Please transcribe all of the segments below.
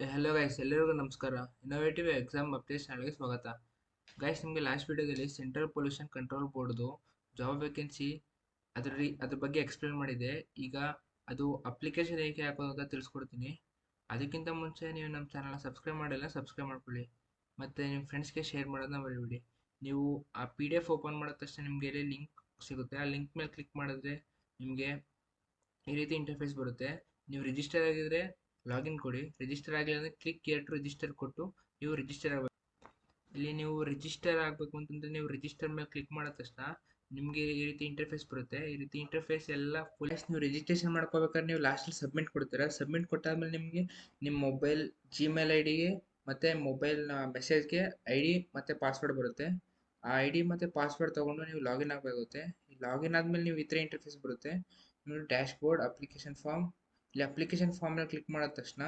Hello guys, ಎಲ್ಲರಿಗೂ ನಮಸ್ಕಾರ. Innovative exam updates ಚಾನಲ್ಗೆ ಸ್ವಾಗತ. ಗೈಸ್, ನಿಮಗೆ ಲಾಸ್ಟ್ ವಿಡಿಯೋದಲ್ಲಿ ಸೆಂಟ್ರಲ್ ಪೊಲ್ಯೂಷನ್ ಕಂಟ್ರೋಲ್ ಬೋರ್ಡ್ದು ಜಾಬ್ ವೇಕೆನ್ಸಿ ಅದ್ರ ಬಗ್ಗೆ ಎಕ್ಸ್ಪ್ಲೇನ್ ಮಾಡಿದೆ. ಈಗ ಅದು ಅಪ್ಲಿಕೇಶನ್ ಹೇಗೆ ಹಾಕೋದು ಅಂತ ತಿಳಿಸ್ಕೊಡ್ತೀನಿ. ಅದಕ್ಕಿಂತ ಮುಂಚೆ ನೀವು ನಮ್ಮ ಚಾನಲ್ನ ಸಬ್ಸ್ಕ್ರೈಬ್ ಮಾಡಿಲ್ಲ, ಸಬ್ಸ್ಕ್ರೈಬ್ ಮಾಡ್ಕೊಳ್ಳಿ. ಮತ್ತು ನಿಮ್ಮ ಫ್ರೆಂಡ್ಸ್ಗೆ ಶೇರ್ ಮಾಡೋದನ್ನ ಮರಿಬೇಡಿ. ನೀವು ಆ PDF ಓಪನ್ ಮಾಡಿದ ತಕ್ಷಣ ನಿಮಗೆ ಇಲ್ಲಿ ಲಿಂಕ್ ಸಿಗುತ್ತೆ. ಆ ಲಿಂಕ್ ಮೇಲೆ ಕ್ಲಿಕ್ ಮಾಡಿದ್ರೆ ನಿಮಗೆ ಈ ರೀತಿ ಇಂಟರ್ಫೇಸ್ ಬರುತ್ತೆ. ನೀವು ರಿಜಿಸ್ಟರ್ ಆಗಿದ್ರೆ ಲಾಗಿನ್ ಕೊಡಿ. ರಿಜಿಸ್ಟರ್ ಆಗಿಲ್ಲ ಅಂದರೆ ಕ್ಲಿಕ್ ಏರ್ ಟು ರಿಜಿಸ್ಟರ್ ಕೊಟ್ಟು ನೀವು ರಿಜಿಸ್ಟರ್ ಆಗಬೇಕು. ಇಲ್ಲಿ ನೀವು ರಿಜಿಸ್ಟರ್ ಆಗಬೇಕು ಅಂತಂದರೆ ನೀವು ರಿಜಿಸ್ಟರ್ ಮೇಲೆ ಕ್ಲಿಕ್ ಮಾಡಿದ ತಕ್ಷಣ ನಿಮಗೆ ಈ ರೀತಿ ಇಂಟರ್ಫೇಸ್ ಬರುತ್ತೆ. ಈ ರೀತಿ ಇಂಟರ್ಫೇಸ್ ಎಲ್ಲ ಫುಲ್ ನೀವು ರಿಜಿಸ್ಟ್ರೇಷನ್ ಮಾಡ್ಕೋಬೇಕಾದ್ರೆ ನೀವು ಲಾಸ್ಟಲ್ಲಿ ಸಬ್ಮಿಟ್ ಕೊಡ್ತೀರಾ. ಸಬ್ಮಿಟ್ ಕೊಟ್ಟಾದ್ಮೇಲೆ ನಿಮಗೆ ನಿಮ್ಮ ಮೊಬೈಲ್ ಜಿಮೇಲ್ ID ಗೆ ಮತ್ತು ಮೊಬೈಲ್ನ ಮೆಸೇಜ್ಗೆ ID ಮತ್ತು ಪಾಸ್ವರ್ಡ್ ಬರುತ್ತೆ. ಆ ID ಮತ್ತು ಪಾಸ್ವರ್ಡ್ ತೊಗೊಂಡು ನೀವು ಲಾಗಿನ್ ಆಗಬೇಕಾಗುತ್ತೆ. ಲಾಗಿನ್ ಆದಮೇಲೆ ನೀವು ಈ ಥರ ಇಂಟರ್ಫೇಸ್ ಬರುತ್ತೆ. ನೀವು ಡ್ಯಾಶ್ ಬೋರ್ಡ್ ಅಪ್ಲಿಕೇಶನ್ ಫಾರ್ಮ್, ಇಲ್ಲಿ ಅಪ್ಲಿಕೇಶನ್ ಫಾರ್ಮ್ನ ಕ್ಲಿಕ್ ಮಾಡಿದ ತಕ್ಷಣ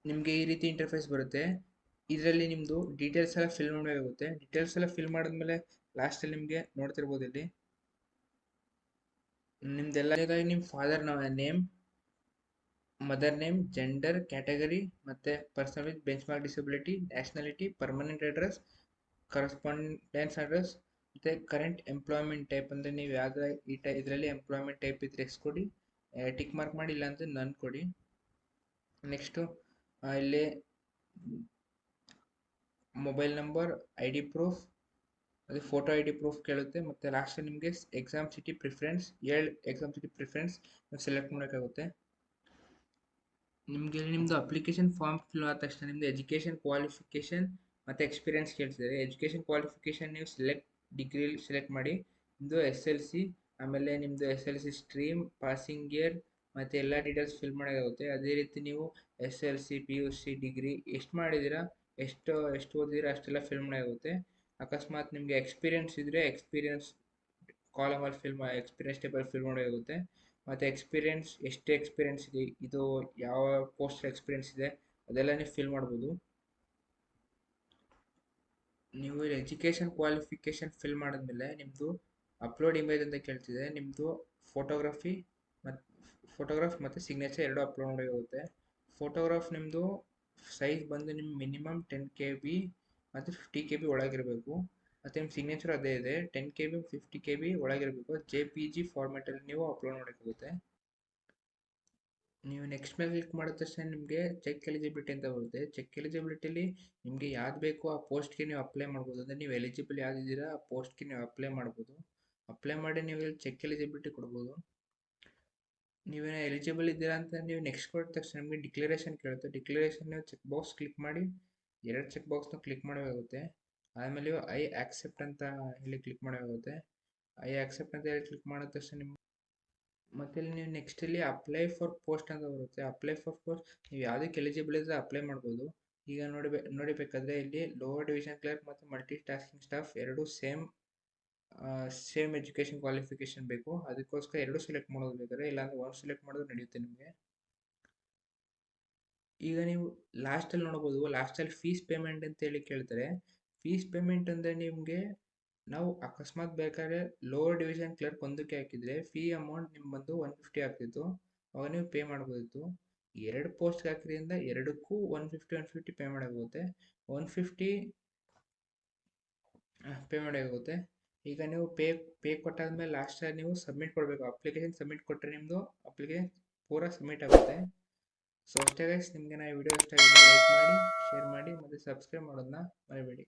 ನಿಮಗೆ ಈ ರೀತಿ ಇಂಟರ್ಫೇಸ್ ಬರುತ್ತೆ. ಇದರಲ್ಲಿ ನಿಮ್ಮದು ಡೀಟೇಲ್ಸ್ ಎಲ್ಲ ಫಿಲ್ ಮಾಡಬೇಕಾಗುತ್ತೆ. ಡೀಟೇಲ್ಸ್ ಎಲ್ಲ ಫಿಲ್ ಮಾಡಿದ್ಮೇಲೆ ಲಾಸ್ಟಲ್ಲಿ ನಿಮಗೆ ನೋಡ್ತಿರ್ಬೋದು ಇಲ್ಲಿ ನಿಮ್ದೆಲ್ಲ ನಿಮ್ಮ father name, mother name, gender, category ಮತ್ತು person with benchmark disability, nationality, permanent address, correspondence address ಮತ್ತು ಕರೆಂಟ್ ಎಂಪ್ಲಾಯ್ಮೆಂಟ್ ಟೈಪ್ ಅಂದರೆ ನೀವು ಯಾವುದೇ ಇದರಲ್ಲಿ ಎಂಪ್ಲಾಯ್ಮೆಂಟ್ ಟೈಪ್ ಇದ್ರೆ ಎಕ್ಸ್ ಕೊಡಿ, ಟಿಕ್ ಮಾರ್ಕ್ ಮಾಡಿ, ಇಲ್ಲ ಅಂದರೆ ನನ್ ಕೊಡಿ. ನೆಕ್ಸ್ಟು ಇಲ್ಲಿ ಮೊಬೈಲ್ ನಂಬರ್, ID ಪ್ರೂಫ್, ಅದು ಫೋಟೋ ID ಪ್ರೂಫ್ ಕೇಳುತ್ತೆ. ಮತ್ತು ಲಾಸ್ಟಲ್ಲಿ ನಿಮಗೆ exam city preference, exam city preference select ಮಾಡೋಕ್ಕಾಗುತ್ತೆ. ನಿಮಗೆ ನಿಮ್ಮದು ಅಪ್ಲಿಕೇಶನ್ ಫಾರ್ಮ್ ಫಿಲ್ ಆದ ತಕ್ಷಣ ನಿಮ್ಮದು ಎಜುಕೇಷನ್ ಕ್ವಾಲಿಫಿಕೇಷನ್ ಮತ್ತು ಎಕ್ಸ್ಪೀರಿಯನ್ಸ್ ಕೇಳ್ತಿದ್ದಾರೆ. ಎಜುಕೇಷನ್ ಕ್ವಾಲಿಫಿಕೇಷನ್ ನೀವು ಡಿಗ್ರಿ ಸೆಲೆಕ್ಟ್ ಮಾಡಿ. ನಿಮ್ಮದು SLC, ಆಮೇಲೆ ನಿಮ್ಮದು SLC ಸ್ಟ್ರೀಮ್, ಪಾಸಿಂಗ್ ಇಯರ್ ಮತ್ತು ಎಲ್ಲ ಡೀಟೇಲ್ಸ್ ಫಿಲ್ ಮಾಡೋಕ್ಕಾಗುತ್ತೆ. ಅದೇ ರೀತಿ ನೀವು SLC, PUC, ಡಿಗ್ರಿ ಎಷ್ಟು ಮಾಡಿದ್ದೀರಾ, ಎಷ್ಟು ಓದಿದ್ದೀರಾ ಅಷ್ಟೆಲ್ಲ ಫಿಲ್ ಮಾಡೋಕ್ಕಾಗುತ್ತೆ. ಅಕಸ್ಮಾತ್ ನಿಮಗೆ ಎಕ್ಸ್ಪೀರಿಯನ್ಸ್ ಇದ್ದರೆ ಎಕ್ಸ್ಪೀರಿಯನ್ಸ್ ಕಾಲಮಲ್ಲಿ ಎಕ್ಸ್ಪೀರಿಯನ್ಸ್ ಟೇಬಲ್ ಫಿಲ್ ಮಾಡೋಕ್ಕಾಗುತ್ತೆ. ಮತ್ತು ಎಷ್ಟು ಎಕ್ಸ್ಪೀರಿಯನ್ಸ್ ಇದೆ, ಇದು ಯಾವ ಪೋಸ್ಟ್ ಎಕ್ಸ್ಪೀರಿಯನ್ಸ್ ಇದೆ ಅದೆಲ್ಲ ನೀವು ಫಿಲ್ ಮಾಡ್ಬೋದು. ನೀವು ಎಜುಕೇಷನ್ ಕ್ವಾಲಿಫಿಕೇಷನ್ ಫಿಲ್ ಮಾಡಿದ್ಮೇಲೆ ನಿಮ್ಮದು ಅಪ್ಲೋಡ್ ಇಮೇಜ್ ಅಂತ ಕೇಳ್ತಿದೆ. ನಿಮ್ಮದು ಫೋಟೋಗ್ರಾಫ್ ಮತ್ತು ಸಿಗ್ನೇಚರ್ ಎರಡು ಅಪ್ಲೋಡ್ ಮಾಡೋಕ್ಕಾಗುತ್ತೆ. ಫೋಟೋಗ್ರಾಫ್ ನಿಮ್ಮದು ಸೈಜ್ ಬಂದು ನಿಮ್ಮ ಮಿನಿಮಮ್ 10 KB ಮತ್ತು 50 KB ಒಳಗಿರಬೇಕು. ಮತ್ತು ನಿಮ್ಮ ಸಿಗ್ನೇಚರ್ ಅದೇ ಇದೆ, 10 KB 50 KB ಒಳಗಿರಬೇಕು. JPG ಫಾರ್ಮ್ಯಾಟಲ್ಲಿ ನೀವು ಅಪ್ಲೋಡ್ ಮಾಡೋಕ್ಕಾಗುತ್ತೆ. ನೀವು ನೆಕ್ಸ್ಟ್ ಮೇಲೆ ಕ್ಲಿಕ್ ಮಾಡಿದ ತಕ್ಷಣ ನಿಮಗೆ ಚೆಕ್ ಎಲಿಜಿಬಿಲಿಟಿ ಅಂತ ಬರುತ್ತೆ. ಚೆಕ್ ಎಲಿಜಿಬಿಲಿಟಿಲಿ ನಿಮಗೆ ಯಾವ್ದು ಬೇಕೋ ಆ ಪೋಸ್ಟ್ಗೆ ನೀವು ಅಪ್ಲೈ ಮಾಡ್ಬೋದು. ಅಂದರೆ ನೀವು ಎಲಿಜಿಬಲ್ ಯಾವುದಿದ್ದೀರಾ ಆ ಪೋಸ್ಟ್ಗೆ ನೀವು ಅಪ್ಲೈ ಮಾಡ್ಬೋದು. ಅಪ್ಲೈ ಮಾಡಿ ನೀವು ಇಲ್ಲಿ ಚೆಕ್ ಎಲಿಜಿಬಿಲಿಟಿ ಕೊಡ್ಬೋದು. ನೀವೇನೋ ಎಲಿಜಿಬಲ್ ಇದ್ದೀರಾ ಅಂತ ನೀವು ನೆಕ್ಸ್ಟ್ ಕೊಟ್ಟ ತಕ್ಷಣ ನಿಮಗೆ ಡಿಕ್ಲರೇಷನ್ ಕೇಳುತ್ತೆ. ಡಿಕ್ಲರೇಷನ್ ನೀವು ಚೆಕ್ ಬಾಕ್ಸ್ ಕ್ಲಿಕ್ ಮಾಡಿ, ಎರಡು ಚೆಕ್ ಬಾಕ್ಸ್ನ ಕ್ಲಿಕ್ ಮಾಡಬೇಕಾಗುತ್ತೆ. ಆಮೇಲೆ ಐ ಆಕ್ಸೆಪ್ಟ್ ಅಂತ ಹೇಳಿ ಕ್ಲಿಕ್ ಮಾಡಬೇಕಾಗುತ್ತೆ. ಐ ಆಕ್ಸೆಪ್ಟ್ ಅಂತ ಹೇಳಿ ಕ್ಲಿಕ್ ಮಾಡಿದ ತಕ್ಷಣ ನಿಮ್ಗೆ ಮತ್ತೆ ಇಲ್ಲಿ ನೀವು ನೆಕ್ಸ್ಟ್ ಇಲ್ಲಿ ಅಪ್ಲೈ ಫಾರ್ ಪೋಸ್ಟ್ ಅಂತ ಬರುತ್ತೆ. ಅಪ್ಲೈ ಫಾರ್ ಪೋಸ್ಟ್ ನೀವು ಯಾವುದಕ್ಕೆ ಎಲಿಜಿಬಲ್ ಇದ್ದರೆ ಅಪ್ಲೈ ಮಾಡ್ಬೋದು. ಈಗ ನೋಡಿಬೇಕಾದ್ರೆ ಇಲ್ಲಿ ಲೋವರ್ ಡಿವಿಷನ್ ಕ್ಲರ್ಕ್ ಮತ್ತು ಮಲ್ಟಿ ಟಾಸ್ಕಿಂಗ್ ಸ್ಟಾಫ್ ಎರಡು ಸೇಮ್ ಎಜುಕೇಷನ್ ಕ್ವಾಲಿಫಿಕೇಷನ್ ಬೇಕು. ಅದಕ್ಕೋಸ್ಕರ ಎರಡು ಸೆಲೆಕ್ಟ್ ಮಾಡೋದು ಬೇಕಾದ್ರೆ, ಇಲ್ಲಾಂದ್ರೆ ಒಂದು ಸೆಲೆಕ್ಟ್ ಮಾಡೋದು ನಡೆಯುತ್ತೆ ನಿಮಗೆ. ಈಗ ನೀವು ಲಾಸ್ಟಲ್ಲಿ ನೋಡ್ಬೋದು, ಲಾಸ್ಟಲ್ಲಿ ಫೀಸ್ ಪೇಮೆಂಟ್ ಅಂತ ಹೇಳಿ ಕೇಳ್ತಾರೆ. ಫೀಸ್ ಪೇಮೆಂಟ್ ಅಂದರೆ ನಿಮಗೆ ನಾವು ಅಕಸ್ಮಾತ್ ಬೇಕಾದ್ರೆ ಲೋವರ್ ಡಿವಿಷನ್ ಕ್ಲರ್ಕ್ ಒಂದಕ್ಕೆ ಹಾಕಿದರೆ ಫೀ ಅಮೌಂಟ್ ನಿಮ್ಗೆ ಬಂದು 150 ಆಗ್ತಿತ್ತು. ಅವಾಗ ನೀವು ಪೇ ಮಾಡ್ಬೋದಿತ್ತು. ಎರಡು ಪೋಸ್ಟ್ಗೆ ಹಾಕಿದ್ರಿಂದ ಎರಡಕ್ಕೂ 150 ಪೇ ಮಾಡೋಕ್ಕಾಗುತ್ತೆ. 150 ಪೇ ಮಾಡೋಕ್ಕಾಗುತ್ತೆ. ಈಗ ನೀವು ಪೇ ಕೊಟ್ಟಾದ್ಮೇಲೆ ಲಾಸ್ಟಲ್ಲಿ ನೀವು ಸಬ್ಮಿಟ್ ಕೊಡಬೇಕು. ಅಪ್ಲಿಕೇಶನ್ ಸಬ್ಮಿಟ್ ಕೊಟ್ಟರೆ ನಿಮ್ಮದು ಅಪ್ಲಿಕೇಶನ್ ಪೂರಾ ಸಬ್ಮಿಟ್ ಆಗುತ್ತೆ. ಸೊ ಅಷ್ಟೇ ಗೈಸ್, ನಿಮಗೆ ಈ ವಿಡಿಯೋ ಇಷ್ಟ ಆಗಿದೆ ಲೈಕ್ ಮಾಡಿ, ಶೇರ್ ಮಾಡಿ ಮತ್ತು ಸಬ್ಸ್ಕ್ರೈಬ್ ಮಾಡೋದನ್ನ ಮರಿಬೇಡಿ.